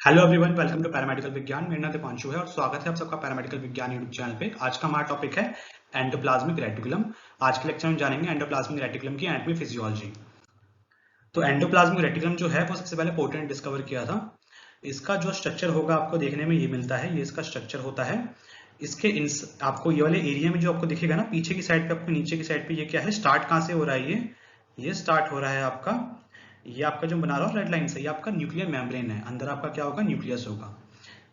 Hello everyone, welcome to paramedical विज्ञान। मेरा नाम दीपांशु है और स्वागत है आप सबका पैरामेडिकल विज्ञान यूट्यूब चैनल पे। आज का हमारा टॉपिक है एंडोप्लाज्मिक रेटिकुलम। आज के लेक्चर में जानेंगे एंडोप्लाज्मिक रेटिकुलम की एनाटॉमी फिजियोलॉजी। तो एंडोप्लाज्मिक रेटिकुलम जो है वो सबसे पहले पोर्टर ने डिस्कवर किया था। इसका जो स्ट्रक्चर होगा आपको देखने में ये मिलता है, ये इसका स्ट्रक्चर होता है। इसके आपको ये वाले एरिया में जो आपको दिखेगा ना, पीछे की साइड पे, आपको नीचे की साइड पे, ये क्या है, स्टार्ट कहाँ से हो रहा है, ये स्टार्ट हो रहा है आपका, ये आपका जो बना रहा है रेड लाइन से, ये आपका न्यूक्लियर मेम्ब्रेन है। अंदर आपका क्या होगा, न्यूक्लियस होगा।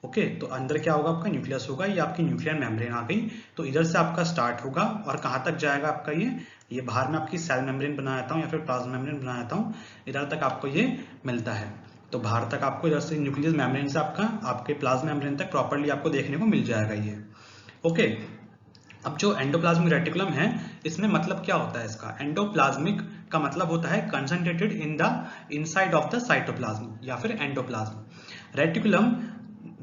ओके, तो अंदर क्या होगा, आपका न्यूक्लियस होगा। ये आपकी न्यूक्लियर मेम्ब्रेन आ गई। तो इधर से आपका स्टार्ट होगा और कहाँ तक जाएगा आपका, ये बाहर में आपकी सेल मेम्ब्रेन बनाता हूँ या फिर प्लाज्मा मेम्ब्रेन बनाता हूँ, इधर तक आपको ये मिलता है। तो बाहर तक आपको इधर से न्यूक्लियस मेम्ब्रेन से आपका आपके प्लाज्मा मेम्ब्रेन तक प्रॉपर्ली आपको देखने को मिल जाएगा ये। ओके, अब जो एंडोप्लाज्मिक रेटिकुलम है, इसमें मतलब क्या होता है इसका, एंडोप्लाज्मिक का मतलब होता है concentrated in the inside of the cytoplasm या फिर एंडोप्लाज्म। रेटिकुलम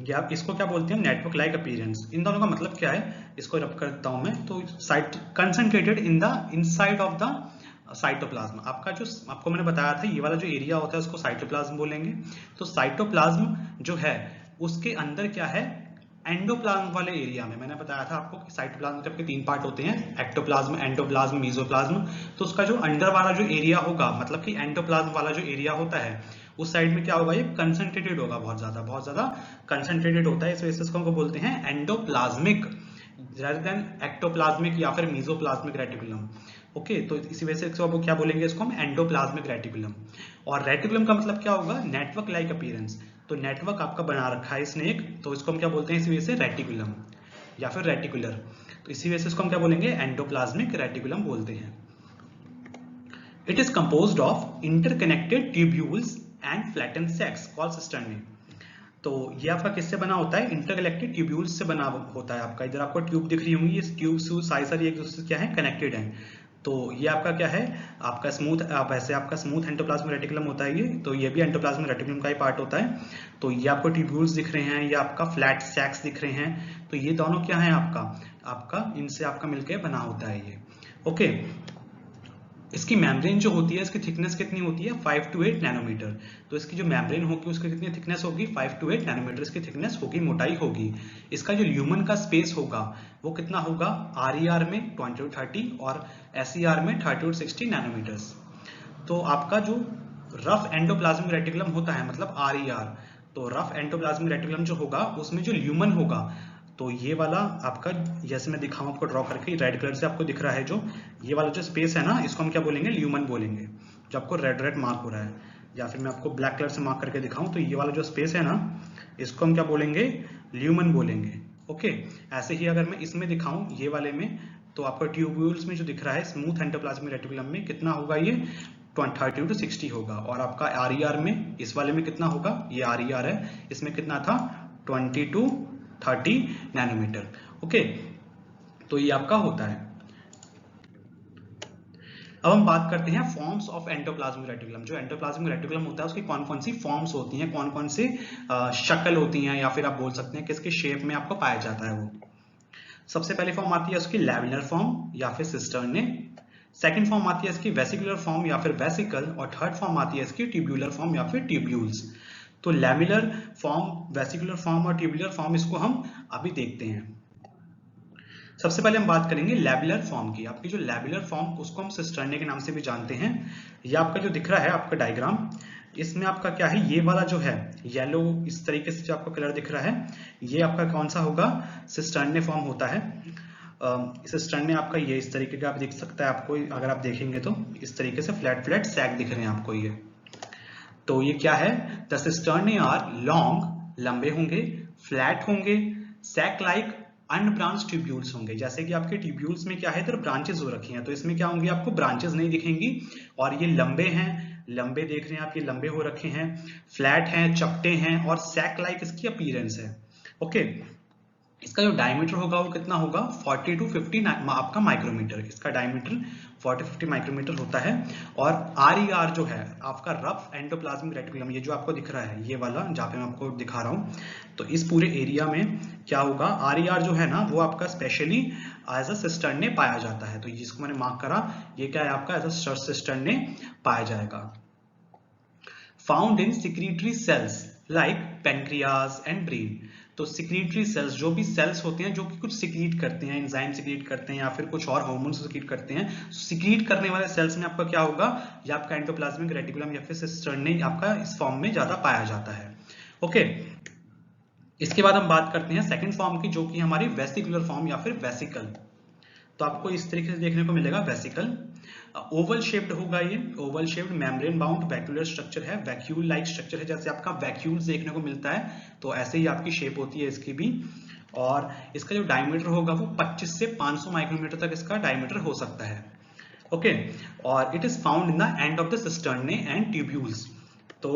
या इसको क्या बोलते हैं, नेटवर्क लाइक अपीयरेंस। इन दोनों का मतलब क्या है, इसको रब करता हूं मैं। तो site concentrated in the inside of the cytoplasm, आपका जो आपको मैंने बताया था, ये वाला जो एरिया होता है उसको साइटोप्लाज्म बोलेंगे। तो साइटोप्लाज्म जो है उसके अंदर क्या है, एंडोप्लाज्म वाले एरिया में मैंने बताया था आपको कि साइटोप्लाज्म के आपके 3 पार्ट होते हैं, एक्टोप्लाज्म, एंडोप्लाज्म, मेसोप्लाज्म। तो उसका जो अंडर वाला जो एरिया होगा, मतलब कि एंडोप्लाज्म वाला जो एरिया होता है, उस साइड में क्या होगा, ये कंसंट्रेटेड होगा, बहुत ज्यादा कंसंट्रेटेड होता है। इस वजह से इसको बोलते हैं एंडोप्लाज्मिक rather देन एक्टोप्लाज्मिक या फिर मेसोप्लाज्मिक रेटिकुलम। ओके, तो इसी वजह से इसको क्या बोलेंगे, इसको हम एंडोप्लाज्मिक रेटिकुलम। और रेटिकुलम का मतलब क्या होगा, नेटवर्क लाइक अपीयरेंस। तो नेटवर्क आपका बना रखा है इसने एक, तो इसको हम क्या बोलते हैं, इसी वजह से रेटिकुलम या फिर रेटिकुलर। तो इसी वजह से इसको हम क्या बोलेंगे, एंडोप्लाज्मिक रेटिकुलम बोलते हैं। It is composed of interconnected tubules and flattened sacs called cisternae. तो ये आपका किससे बना होता है, इंटरकनेक्टेड ट्यूब्यूल्स से बना होता है। आपका इधर आपको ट्यूब दिख रही होंगी, ये ट्यूब सारी एक दूसरे से क्या है, कनेक्टेड है। तो ये आपका क्या है, आपका स्मूथ, वैसे आपका स्मूथ एंडोप्लाज्मिक रेटिकुलम होता है ये, तो ये भी एंडोप्लाज्मिक रेटिकुलम का ही पार्ट होता है। तो ये आपको ट्यूब्यूल्स दिख रहे हैं, ये आपका फ्लैट सैक्स दिख रहे हैं। तो ये दोनों क्या है, आपका इनसे आपका मिलकर बना होता है ये। ओके, इसकी मेम्ब्रेन जो होती है, इसकी थिकनेस कितनी होती है, 5 to 8 नैनोमीटर। तो इसकी जो मेम्ब्रेन होगी उसकी कितनी थिकनेस होगी, 5 to 8 नैनोमीटर इसकी थिकनेस होगी, मोटाई होगी। इसका जो ल्यूमन का स्पेस होगा वो कितना होगा, RER में 20 to 30 और SER में 30 to 60 नैनोमीटर्स। तो आपका जो रफ एंडोप्लाज्मिक रेटिकुलम होता है, मतलब RER, तो रफ एंडोप्लाज्मिक रेटिकुलम जो होगा उसमें जो ल्यूमन होगा, तो ये वाला आपका, जैसे मैं दिखाऊं आपको ड्रॉ करके, रेड कलर से आपको दिख रहा है जो ये वाला जो स्पेस है ना, इसको हम क्या बोलेंगे, ल्यूमन बोलेंगे। जो आपको रेड रेड मार्क हो रहा है, या फिर मैं आपको ब्लैक कलर से मार्क करके दिखाऊं, तो ये वाला जो स्पेस है ना, इसको हम क्या बोलेंगे, ल्यूमन बोलेंगे। ओके, ऐसे ही अगर मैं इसमें दिखाऊं ये वाले में, तो आपको ट्यूब्यूल्स में जो दिख रहा है स्मूथ एंडोप्लाज्मिक रेटिकुलम में कितना होगा, ये 30 to 60 होगा। और आपका RER में, इस वाले में कितना होगा, ये RER है, इसमें कितना था, 20 to 30 नैनोमीटर। ओके, तो ये आपका होता है। अब हम बात करते हैं फॉर्म्स ऑफ एंडोप्लाज्मिक रेटिकुलम। जो एंडोप्लाज्मिक रेटिकुलम होता है उसकी कौन कौन सी फॉर्म्स होती हैं, कौन कौन सी शक्ल होती हैं, या फिर आप बोल सकते हैं किसके शेप में आपको पाया जाता है वो। सबसे पहली फॉर्म आती है उसकी लैमिनर फॉर्म या फिर सिस्टर्ने। सेकंड फॉर्म आती है इसकी वेसिकुलर फॉर्म या फिर वेसिकल। और थर्ड फॉर्म आती है इसकी ट्यूब्यूलर फॉर्म या फिर ट्यूब्यूल्स। तो लैमिनर फॉर्म, वेसिकुलर फॉर्म और ट्यूब्यूलर फॉर्म, इसको हम अभी देखते हैं। सबसे पहले हम बात करेंगे लैबुलर फॉर्म की। आपकी जो लैबुलर फॉर्म, उसको हम सिस्टर्ने के नाम से भी जानते हैं। ये आपका जो दिख रहा है आपका डायग्राम, इसमें आपका क्या है, ये वाला जो है येलो, इस तरीके से जो आपको कलर दिख रहा है, ये आपका कौन सा होगा, सिस्टर्ने फॉर्म होता है। सिस्टर्ने आपका ये इस तरीके का आप दिख सकता है आपको, अगर आप देखेंगे तो इस तरीके से फ्लैट फ्लैट सैक दिख रहे हैं आपको ये। तो ये क्या है, द सिस्टर्ने आर लॉन्ग, लंबे होंगे, फ्लैट होंगे, सैक लाइक अनब्रांच ट्यूब्यूल्स होंगे। जैसे कि आपके ट्यूब्यूल्स में क्या है, इधर ब्रांचेस हो रखी हैं, तो इसमें क्या होंगे, आपको ब्रांचेस नहीं दिखेंगी। और ये लंबे हैं, लंबे देख रहे हैं आप, ये लंबे हो रखे हैं, फ्लैट हैं, चपटे हैं, और सैक लाइक इसकी अपीयरेंस है। ओके, इसका जो डायमीटर होगा वो कितना होगा, 40 to 50 आपका माइक्रोमीटर। इसका डायमीटर 40-50 माइक्रोमीटर होता है। और RER जो है आपका रफ एंडोप्लाज्मिक रेटिकुलम, ये जो आपको दिख रहा है ये वाला, जहाँ पे मैं आपको दिखा रहा हूँ, तो इस पूरे एरिया में क्या होगा, RER जो है ना वो आपका स्पेशली एज अ सिस्टर्ने पाया जाता है। तो जिसको मैंने मार्क करा, ये क्या है आपका एज अ सिस्टर्ने पाया जाएगा। Found in secretory cells like pancreas and brain. तो सिक्रीटरी सेल्स, जो भी सेल्स होते हैं जो कि कुछ सिक्रीट करते हैं, एंजाइम सिक्रीट करते हैं या फिर कुछ और हार्मोन्स सिक्रीट करते हैं, सिक्रीट करने वाले सेल्स में आपका क्या होगा, या आपका एंडोप्लाज्मिक रेटिकुलम या फिर सिस्टर्नी आपका इस फॉर्म में ज्यादा पाया जाता है। ओके, इसके बाद हम बात करते हैं सेकंड फॉर्म की, जो कि हमारी वेसिकुलर फॉर्म या फिर वेसिकल। तो आपको इस तरीके से देखने को मिलेगा वेसिकल। ओवल शेप्ड होगा ये, Oval shaped membrane bound vacuolar structure है, वैक्यूल लाइक स्ट्रक्चर है, जैसे आपका वैक्यूल देखने को मिलता है तो ऐसे ही आपकी शेप होती है इसकी भी। और इसका जो डायमीटर होगा वो 25 से 500 माइक्रोमीटर तक इसका डायमीटर हो सकता है। ओके, और it is found in the end of the cisternae and tubules. तो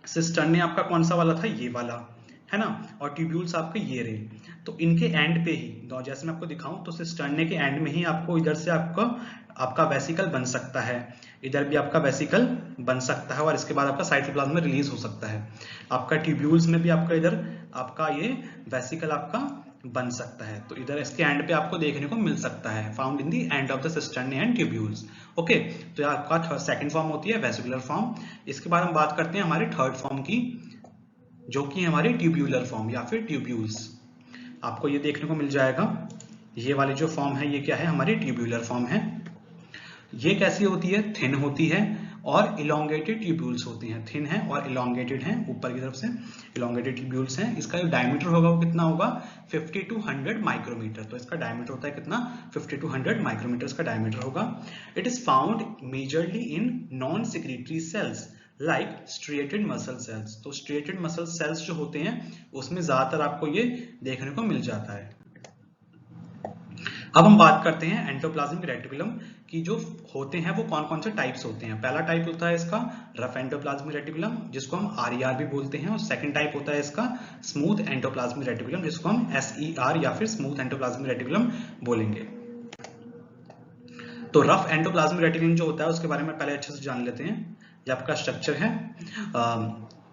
सिस्टर्ने आपका कौन सा वाला था, ये वाला है ना, और ट्यूब्यूल्स आपके ये रहे। तो इनके एंड पे ही, जैसे मैं आपको दिखाऊं तो सिस्टर्ने के एंड में ही आपको इधर से आपका वेसिकल बन सकता है, इधर भी आपका वेसिकल बन सकता है, और इसके बाद आपका साइटोप्लाज्म में रिलीज हो सकता है। आपका ट्यूब्यूल्स में भी आपका इधर आपका ये वेसिकल आपका बन सकता है, तो इधर इसके एंड पे आपको देखने को मिल सकता है, found in the end of the cisternae and tubules. Okay, तो आपका सेकंड फॉर्म होती है वेसिकुलर फॉर्म। इसके बाद हम बात करते हैं हमारे थर्ड फॉर्म की, जो कि हमारी ट्यूब्यूलर फॉर्म या फिर ट्यूब्यूल्स। आपको ये देखने को मिल जाएगा, ये वाली जो फॉर्म है ये क्या है, हमारी ट्यूब्यूलर फॉर्म है। ये कैसी होती है, थिन होती है और इलोंगेटेड ट्यूब्यूल्स होती हैं, थिन है और इलोंगेटेड हैं, ऊपर की तरफ से इलोंगेटेड ट्यूब्यूल्स हैं। इसका जो डायमीटर होगा वो कितना होगा, 50 to 100 माइक्रोमीटर। तो इसका डायमीटर होता है कितना, 50 to 100 माइक्रोमीटर इसका डायमीटर होगा। It is found majorly in non secretory cells like striated muscle cells. तो स्ट्रिएटेड मसल सेल्स जो होते हैं उसमें ज्यादातर आपको ये देखने को मिल जाता है। अब हम बात करते हैं एंडोप्लाज्मिक रेटिकुलम की, जो होते हैं वो कौन कौन से टाइप्स होते हैं। पहला टाइप होता है इसका रफ एंडोप्लाज्मिक रेटिकुलम, जिसको हम आरईआर भी बोलते हैं, और सेकंड टाइप होता है इसका स्मूथ एंडोप्लाज्मिक रेटिकुलम, जिसको हम एसईआर या फिर स्मूथ एंडोप्लाज्मिक रेटिकुलम बोलेंगे। तो रफ एंडोप्लाज्मिक रेटिकुलम जो होता है उसके बारे में पहले अच्छे से जान लेते हैं। ये आपका स्ट्रक्चर है,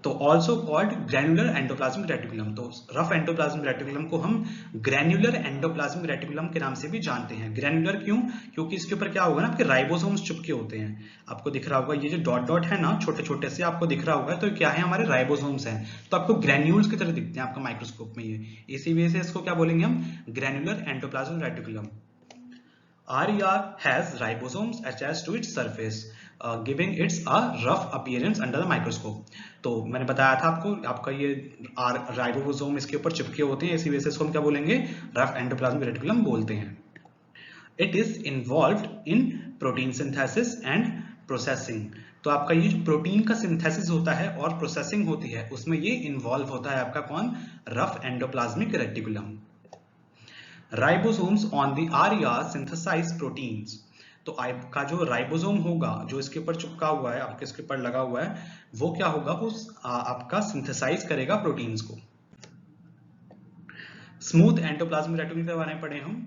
तो also called granular endoplasmic reticulum. तो रफ एंडोप्लाज्मिक रेटिकुलम को हम ग्रैन्युलर एंडोप्लाज्मिक रेटिकुलम के नाम से भी जानते हैं। ग्रैन्युलर क्यों, क्योंकि इसके ऊपर क्या होगा ना, आपके राइबोसोम्स चिपके होते हैं। आपको दिख रहा होगा ये जो डॉट डॉट है ना, छोटे छोटे से आपको दिख रहा होगा, तो क्या है, हमारे राइबोसोम्स हैं। तो आपको ग्रैन्यूल्स की तरह दिखते हैं आपका माइक्रोस्कोप में ये, इसी वजह से इसको क्या बोलेंगे हम, granular endoplasmic reticulum. RER has ribosomes attached to its surface, giving its a rough appearance under the microscope। तो मैंने बताया था आपको, आपका ये राइबोसोम इसके ऊपर चिपके होते हैं, इसी वजह से इसको हम क्या बोलेंगे, रफ एंडोप्लाज्मिक रेटिकुलम बोलते हैं। It is involved in protein synthesis and processing. तो आपका ये जो प्रोटीन का सिंथेसिस होता है और प्रोसेसिंग होती है, उसमें ये इन्वॉल्व होता है आपका कौन, rough endoplasmic reticulum. Ribosomes on the RER synthesise proteins. तो आपका जो राइबोसोम होगा, जो इसके ऊपर चिपका हुआ है, आपके इसके ऊपर लगा हुआ है, वो क्या होगा, वो आपका सिंथेसाइज करेगा प्रोटीन्स को। स्मूथ एंडोप्लाज्मिक रेटिकुलम के बारे में पढ़े हम,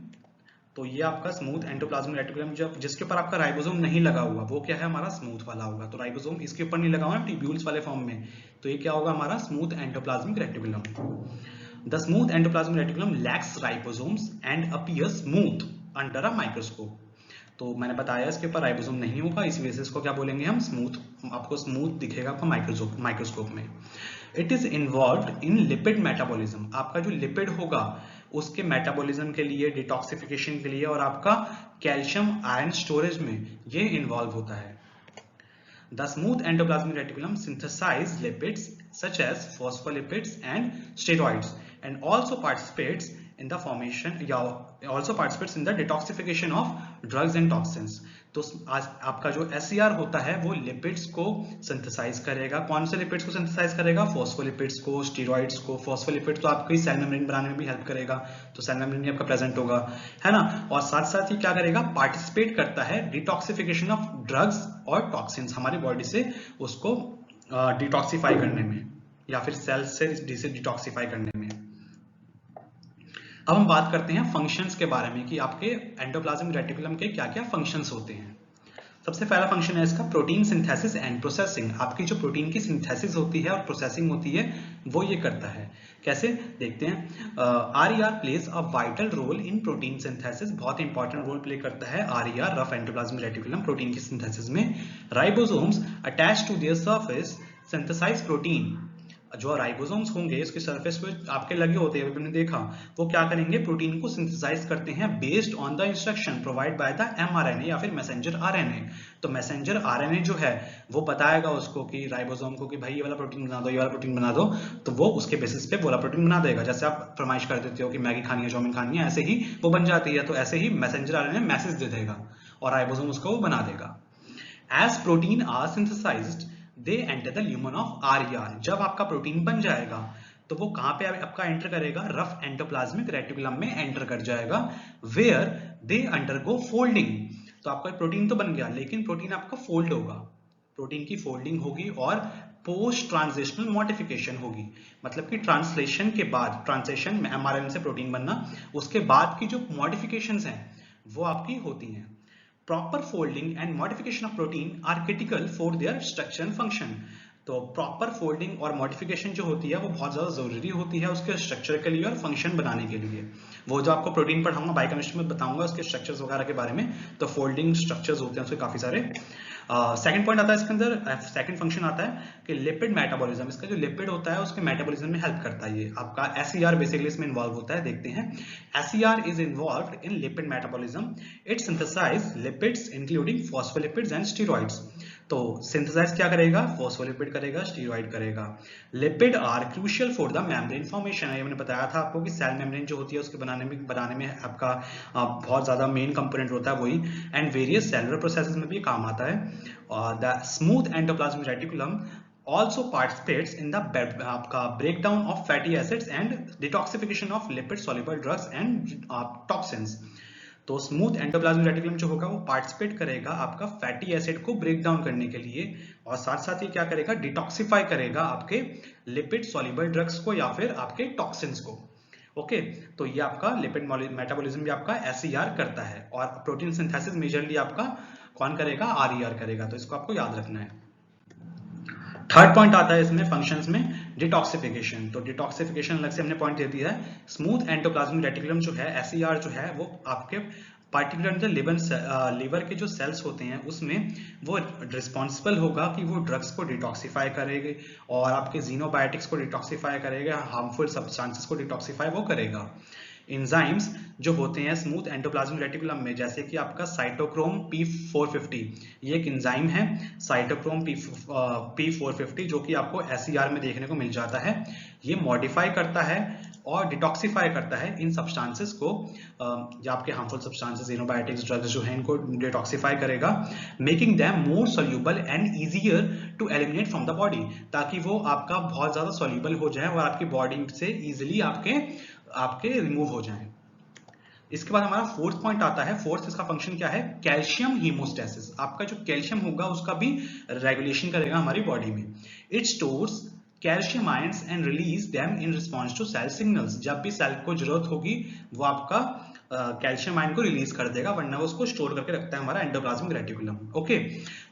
तो ये आपका स्मूथ एंडोप्लाज्मिक रेटिकुलम, जब जिसके ऊपर आपका राइबोसोम नहीं लगा हुआ, वो क्या है, हमारा स्मूथ वाला होगा। तो राइबोसोम इसके ऊपर नहीं लगा हुआ ट्यूब्यूल्स वाले फॉर्म में, तो ये क्या होगा, हमारा smooth endoplasmic reticulum. The smooth endoplasmic reticulum lacks ribosomes and appears smooth under a microscope। तो मैंने बताया इसके ऊपर राइबोसोम नहीं होगा, इसी वजह से इसको क्या बोलेंगे हम, स्मूथ। आपको स्मूथ दिखेगा आपको माइक्रोस्कोप में। It is involved in lipid metabolism. आपका जो लिपिड होगा उसके मेटाबॉलिज्म के लिए, डिटॉक्सिफिकेशन के लिए, और आपका कैल्शियम आयरन स्टोरेज में ये इन्वॉल्व होता है। The smooth endoplasmic reticulum synthesize lipids such as phospholipids and steroids, and also participates in the formation, also participates in the detoxification of drugs and toxins। तो आपका जो SER होता है वो लिपिड्स को सिंथेसाइज करेगा। कौन से लिपिड्स को सिंथेसाइज करेगा, फोस्फोलिपिड्स को, स्टीरॉइड्स को। फोस्फोलिपिड तो आपकी सेल मेम्ब्रेन बनाने में भी हेल्प करेगा, तो सेल मेम्ब्रेन भी आपका प्रेजेंट होगा, है ना। और साथ साथ ही क्या करेगा, पार्टिसिपेट करता है डिटॉक्सिफिकेशन ऑफ ड्रग्स और टॉक्सिन्स, हमारी बॉडी से उसको डिटॉक्सिफाई करने में, या फिर सेल से डिटॉक्सिफाई करने में। अब हम बात करते हैं फंक्शंस के बारे में कि आपके एंडोप्लाज्मिक रेटिकुलम के क्या क्या फंक्शंस होते हैं। सबसे पहला फंक्शन है इसका प्रोटीन सिंथेसिस एंड प्रोसेसिंग। आपकी जो प्रोटीन की सिंथेसिस होती है और प्रोसेसिंग होती है वो ये करता है। कैसे, देखते हैं। RER plays a vital role in protein synthesis. बहुत इंपॉर्टेंट रोल प्ले करता है RER, rough endoplasmic reticulum, protein की सिंथेसिस में। Ribosomes attach to their surface synthesise protein. जो राइबोसोम्स होंगे इसके सरफेस पे आपके लगे होते हैं, हमने देखा, वो क्या करेंगे, प्रोटीन को सिंथेसाइज करते हैं based on the instruction provide by the mRNA या फिर मैसेंजर आरएनए। तो मैसेंजर आरएनए जो है वो बताएगा उसको कि राइबोसोम को कि भाई ये वाला प्रोटीन बना दो, ये वाला प्रोटीन बना दो, तो वो उसके बेसिस पे वो वाला प्रोटीन बना देगा। जैसे आप फरमाइश कर देते हो कि मैगी खानी है, चाउमीन खानी है, ऐसे ही वो बन जाती है। तो ऐसे ही मैसेंजर आरएनए मैसेज दे देगा और राइबोसोम उसको बना देगा। As protein are synthesized, they enter the lumen of RER। जब आपका प्रोटीन बन जाएगा तो वो कहाँ पे आपका एंटर करेगा, रफ एंडोप्लाज्मिक रेटिकुलम में एंटर कर जाएगा, वेयर दे अंडरगो फोल्डिंग। तो आपका प्रोटीन तो बन गया लेकिन प्रोटीन आपका फोल्ड होगा, प्रोटीन की फोल्डिंग होगी और पोस्ट ट्रांजिशनल मॉडिफिकेशन होगी। मतलब कि ट्रांसलेशन के बाद, ट्रांसलेशन में mRNA से प्रोटीन बनना, उसके बाद की जो मॉडिफिकेशंस हैं वो आपकी होती हैं। Proper folding and modification of protein are critical for their structure and function। तो प्रॉपर फोल्डिंग और मॉडिफिकेशन जो होती है वो बहुत ज्यादा जरूरी होती है उसके स्ट्रक्चर के लिए और फंक्शन बनाने के लिए। वो जो आपको प्रोटीन पढ़ाऊंगा बायोकेमिस्ट्री में बताऊंगा उसके स्ट्रक्चर्स वगैरह के बारे में। तो फोल्डिंग स्ट्रक्चर्स होते हैं उसके काफी सारे। सेकंड पॉइंट आता है इसके अंदर, सेकंड फंक्शन आता है कि लिपिड मेटाबॉलिज्म। इसका जो लिपिड होता है उसके मेटाबॉलिज्म में हेल्प करता है। ये आपका एसईआर बेसिकली इसमें इन्वॉल्व होता है। देखते हैं, SER is involved in lipid metabolism. It synthesise lipids including phospholipids and steroids. तो सिंथेसाइज क्या करेगा, फॉस्फोलिपिड करेगा, स्टेरॉइड करेगा। Lipid are crucial for the membrane formation. ये मैंने बताया था आपको कि सेल मेम्ब्रेन जो होती है उसके बनाने में आपका बहुत ज्यादा मेन कंपोनेंट होता है वही, एंड वेरियस सेलुलर प्रोसेसेस में भी काम आता है। The smooth endoplasmic reticulum also participates in the आपका breakdown of fatty acids and detoxification of lipid soluble drugs and toxins। तो स्मूथ एंडोप्लाज्मिक रेटिकुलम जो होगा वो पार्टिसिपेट करेगा आपका फैटी एसिड को ब्रेक डाउन करने के लिए, और साथ साथ ये क्या करेगा, डिटॉक्सिफाई करेगा आपके लिपिड सॉल्युबल ड्रग्स को या फिर आपके टॉक्सिन्स को। ओके, तो ये आपका लिपिड मेटाबॉलिज्म भी आपका एसईआर करता है, और प्रोटीन सिंथेसिस मेजरली आपका कौन करेगा, आरईआर करेगा। तो इसको आपको याद रखना है। थर्ड पॉइंट आता है इसमें फंक्शंस में, डिटॉक्सिफिकेशन। तो डिटॉक्सिफिकेशन अलग से हमने पॉइंट दे दिया है। स्मूथ एंडोप्लाज्मिक रेटिकुलम जो है, एसईआर जो है, वो आपके पार्टिकुलर लिवर के जो सेल्स होते हैं उसमें वो रिस्पॉन्सिबल होगा कि वो ड्रग्स को डिटॉक्सिफाई करेगा और आपके जीनोबायोटिक्स को डिटॉक्सिफाई करेगा, हार्मफुल सब्सटेंसेस को डिटॉक्सिफाई वो करेगा। एंजाइम्स जो होते हैं स्मूथ एंडोप्लाज्मिक रेटिकुलम में, जैसे कि आपका साइटोक्रोम P450, ये एक एंजाइम है साइटोक्रोम P450 जो कि आपको एसईआर में देखने को मिल जाता है। ये मॉडिफाई करता है और डिटॉक्सिफाई करता है इन सब्सटेंसेस को, या आपके हार्मफुल सब्सटेंसेस, एंटीबायोटिक्स, ड्रग्स जो हैं, इनको डिटॉक्सिफाई करेगा, making them more soluble and easier to eliminate from the body, ताकि वो आपका बहुत ज्यादा सोल्यूबल हो जाए और आपकी बॉडी से इजिली आपके रिमूव हो जाएं। इसके बाद हमारा फोर्थ पॉइंट आता है। फोर्थ इसका फंक्शन क्या है, कैल्शियम हीमोस्टेसिस। आपका जो कैल्शियम होगा उसका भी रेगुलेशन करेगा हमारी बॉडी में। It stores calcium ions and release them in response to cell signals. जब भी सेल को जरूरत होगी वो आपका कैल्शियम आयन को रिलीज कर देगा, वरना वो उसको स्टोर करके रखता है हमारा endoplasmic reticulum. Okay,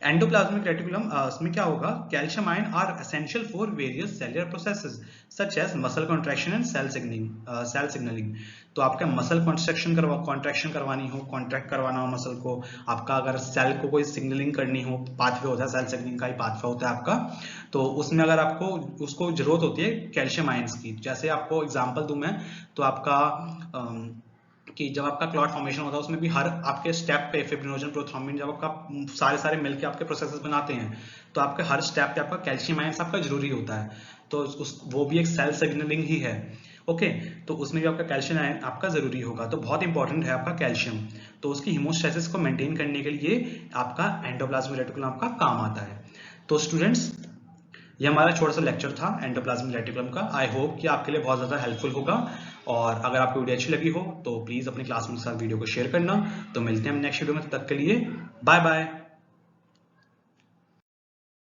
endoplasmic reticulum इसमें क्या होगा, calcium ion are essential for various cellular processes such as muscle contraction and cell signalling. तो आपका मसल कॉन्ट्रैक्शन करवानी हो, कॉन्ट्रैक्ट करवाना हो मसल को, आपका अगर सेल को कोई सिग्नलिंग करनी हो, पाथवे होता है, सेल सिग्नलिंग का ही पाथवे होता है आपका, तो उसमें अगर आपको उसको जरूरत होती है कैल्शियम आयंस की। जैसे आपको एग्जांपल दूं मैं, तो आपका कि जब आपका क्लॉट फॉर्मेशन होता है उसमें भी हर आपके स्टेप पे फिब्रिनोजन, प्रोथ्रोम्बिन, जब आपका सारे मिलकर आपके प्रोसेसेस बनाते हैं, तो आपके हर स्टेप पे आपका कैल्शियम आयंस आपका जरूरी होता है। तो वो भी एक सेल सिग्नलिंग ही है। ओके, तो उसमें भी आपका कैल्शियम आयन आपका जरूरी होगा। तो बहुत इंपॉर्टेंट है आपका कैल्शियम। तो उसकी हीमोस्टेसिस को मेंटेन करने के लिए आपका एंडोप्लाज्मिक रेटिकुलम आपका काम आता है। तो स्टूडेंट्स, ये हमारा छोटा सा लेक्चर था एंडोप्लाज्मिक रेटिकुलम का। आई होप कि आपके लिए बहुत ज़्यादा हेल्पफुल होगा, और अगर आपको वीडियो अच्छी लगी हो तो प्लीज़ अपने क्लासमेट के साथ वीडियो को शेयर करना। तो मिलते हैं हम नेक्स्ट वीडियो में, तब तक के लिए बाय बाय।